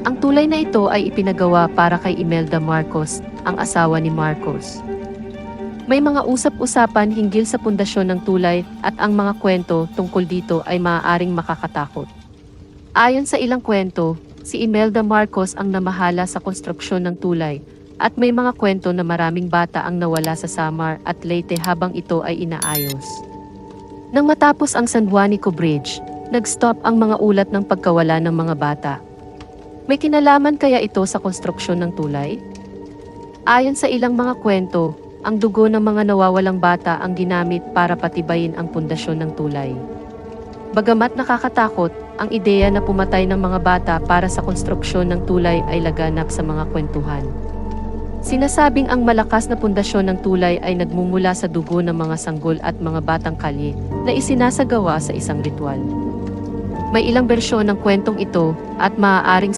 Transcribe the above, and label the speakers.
Speaker 1: Ang tulay na ito ay ipinagawa para kay Imelda Marcos, ang asawa ni Marcos. May mga usap-usapan hinggil sa pundasyon ng tulay at ang mga kwento tungkol dito ay maaaring makakatakot. Ayon sa ilang kwento, si Imelda Marcos ang namahala sa konstruksyon ng tulay at may mga kwento na maraming bata ang nawala sa Samar at Leyte habang ito ay inaayos. Nang matapos ang San Juanico Bridge, nag-stop ang mga ulat ng pagkawala ng mga bata. May kinalaman kaya ito sa konstruksyon ng tulay? Ayon sa ilang mga kwento, ang dugo ng mga nawawalang bata ang ginamit para patibayin ang pundasyon ng tulay. Bagamat nakakatakot, ang ideya na pumatay ng mga bata para sa konstruksyon ng tulay ay laganap sa mga kwentuhan. Sinasabing ang malakas na pundasyon ng tulay ay nagmumula sa dugo ng mga sanggol at mga batang kalye na isinasagawa sa isang ritual. May ilang bersyon ng kwentong ito at maaaring